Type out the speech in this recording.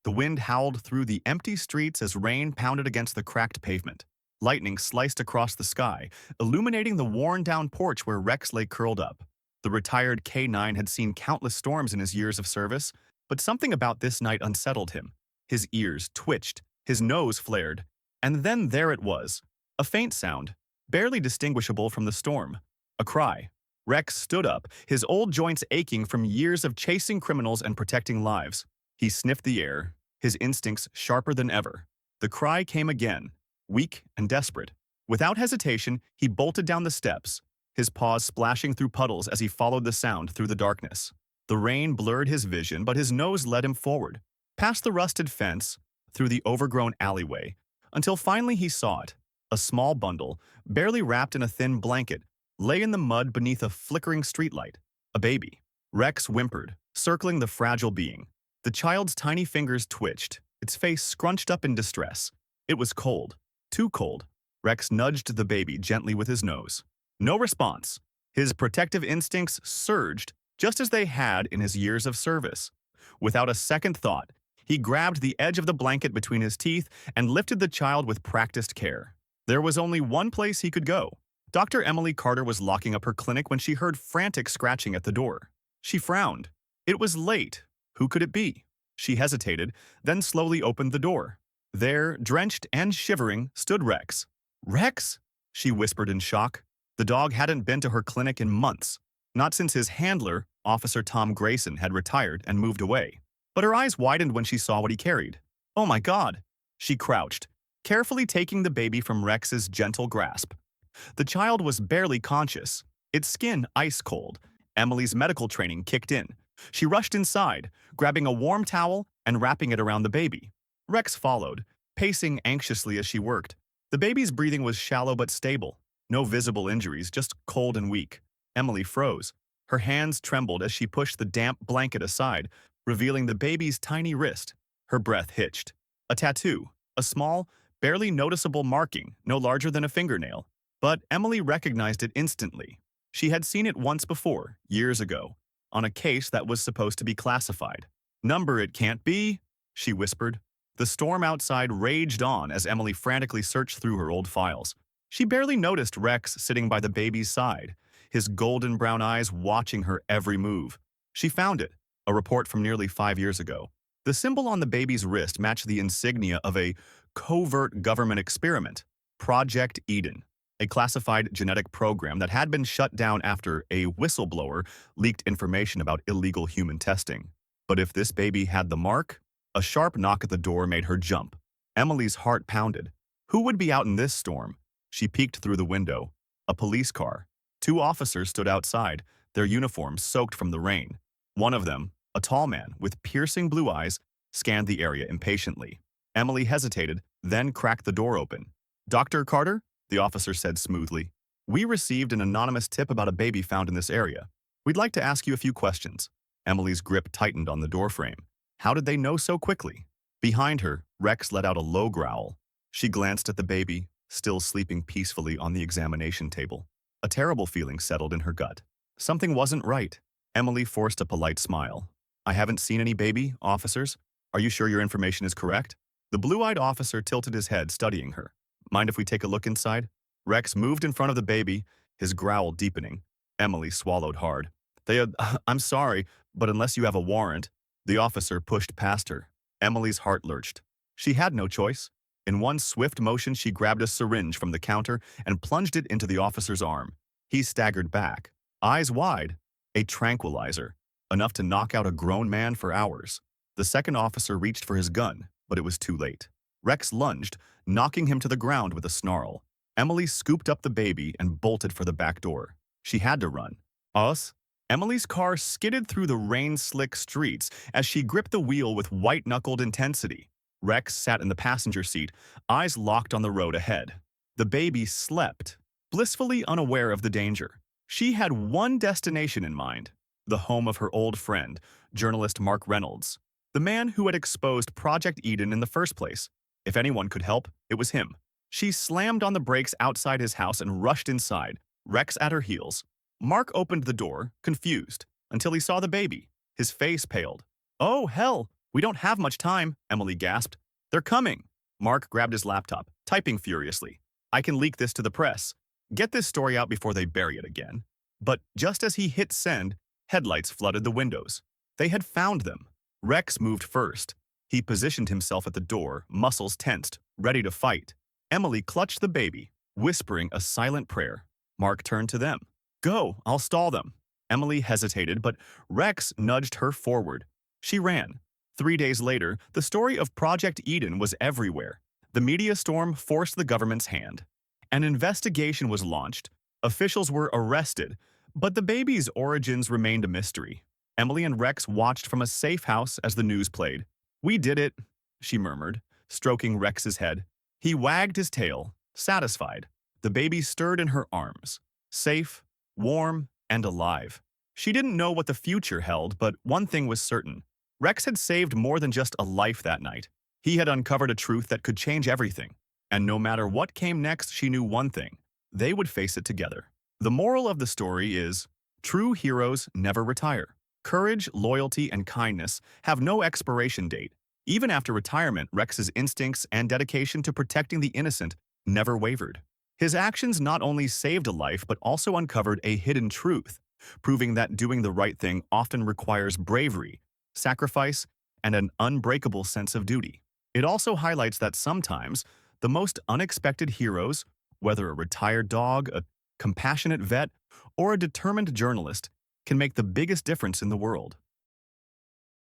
The wind howled through the empty streets as rain pounded against the cracked pavement. Lightning sliced across the sky, illuminating the worn-down porch where Rex lay curled up. The retired K-9 had seen countless storms in his years of service, but something about this night unsettled him. His ears twitched, his nose flared, and then there it was, a faint sound, barely distinguishable from the storm. A cry. Rex stood up, his old joints aching from years of chasing criminals and protecting lives. He sniffed the air, his instincts sharper than ever. The cry came again, weak and desperate. Without hesitation, he bolted down the steps, his paws splashing through puddles as he followed the sound through the darkness. The rain blurred his vision, but his nose led him forward, past the rusted fence, through the overgrown alleyway, until finally he saw it. A small bundle, barely wrapped in a thin blanket, lay in the mud beneath a flickering streetlight. A baby. Rex whimpered, circling the fragile being. The child's tiny fingers twitched, its face scrunched up in distress. It was cold. Too cold. Rex nudged the baby gently with his nose. No response. His protective instincts surged, just as they had in his years of service. Without a second thought, he grabbed the edge of the blanket between his teeth and lifted the child with practiced care. There was only one place he could go. Dr. Emily Carter was locking up her clinic when she heard frantic scratching at the door. She frowned. It was late. Who could it be? She hesitated, then slowly opened the door. There, drenched and shivering, stood Rex. "Rex?" she whispered in shock. The dog hadn't been to her clinic in months, not since his handler, Officer Tom Grayson, had retired and moved away. But her eyes widened when she saw what he carried. "Oh my God!" She crouched, carefully taking the baby from Rex's gentle grasp. The child was barely conscious, its skin ice cold. Emily's medical training kicked in. She rushed inside, grabbing a warm towel and wrapping it around the baby. Rex followed, pacing anxiously as she worked. The baby's breathing was shallow but stable. No visible injuries, just cold and weak. Emily froze. Her hands trembled as she pushed the damp blanket aside, revealing the baby's tiny wrist. Her breath hitched. A tattoo, a small, barely noticeable marking, no larger than a fingernail. But Emily recognized it instantly. She had seen it once before, years ago, on a case that was supposed to be classified. "Number it can't be," she whispered. The storm outside raged on as Emily frantically searched through her old files. She barely noticed Rex sitting by the baby's side, his golden brown eyes watching her every move. She found it, a report from nearly 5 years ago. The symbol on the baby's wrist matched the insignia of a covert government experiment, Project Eden, a classified genetic program that had been shut down after a whistleblower leaked information about illegal human testing. But if this baby had the mark, a sharp knock at the door made her jump. Emily's heart pounded. Who would be out in this storm? She peeked through the window. A police car. 2 officers stood outside, their uniforms soaked from the rain. One of them, a tall man with piercing blue eyes, scanned the area impatiently. Emily hesitated, then cracked the door open. "Dr. Carter?" the officer said smoothly. "We received an anonymous tip about a baby found in this area. We'd like to ask you a few questions." Emily's grip tightened on the doorframe. How did they know so quickly? Behind her, Rex let out a low growl. She glanced at the baby, still sleeping peacefully on the examination table. A terrible feeling settled in her gut. Something wasn't right. Emily forced a polite smile. "I haven't seen any baby, officers. Are you sure your information is correct?" The blue-eyed officer tilted his head, studying her. "Mind if we take a look inside?" Rex moved in front of the baby, his growl deepening. Emily swallowed hard. I'm sorry, but unless you have a warrant." The officer pushed past her. Emily's heart lurched. She had no choice. In one swift motion, she grabbed a syringe from the counter and plunged it into the officer's arm. He staggered back, eyes wide. A tranquilizer, enough to knock out a grown man for hours. The second officer reached for his gun, but it was too late. Rex lunged, knocking him to the ground with a snarl. Emily scooped up the baby and bolted for the back door. She had to run. Us? Emily's car skidded through the rain-slick streets as she gripped the wheel with white-knuckled intensity. Rex sat in the passenger seat, eyes locked on the road ahead. The baby slept, blissfully unaware of the danger. She had one destination in mind, the home of her old friend, journalist Mark Reynolds, the man who had exposed Project Eden in the first place. If anyone could help, it was him. She slammed on the brakes outside his house and rushed inside, Rex at her heels. Mark opened the door, confused, until he saw the baby. His face paled. "Oh, hell!" We don't have much time, Emily gasped. They're coming. Mark grabbed his laptop, typing furiously. I can leak this to the press. Get this story out before they bury it again. But just as he hit send, headlights flooded the windows. They had found them. Rex moved first. He positioned himself at the door, muscles tensed, ready to fight. Emily clutched the baby, whispering a silent prayer. Mark turned to them. Go, I'll stall them. Emily hesitated, but Rex nudged her forward. She ran. 3 days later, the story of Project Eden was everywhere. The media storm forced the government's hand. An investigation was launched. Officials were arrested, but the baby's origins remained a mystery. Emily and Rex watched from a safe house as the news played. We did it, she murmured, stroking Rex's head. He wagged his tail, satisfied. The baby stirred in her arms, safe, warm, and alive. She didn't know what the future held, but one thing was certain. Rex had saved more than just a life that night. He had uncovered a truth that could change everything. And no matter what came next, she knew one thing. They would face it together. The moral of the story is, true heroes never retire. Courage, loyalty, and kindness have no expiration date. Even after retirement, Rex's instincts and dedication to protecting the innocent never wavered. His actions not only saved a life but also uncovered a hidden truth, proving that doing the right thing often requires bravery, sacrifice, and an unbreakable sense of duty. It also highlights that sometimes the most unexpected heroes, whether a retired dog, a compassionate vet, or a determined journalist, can make the biggest difference in the world.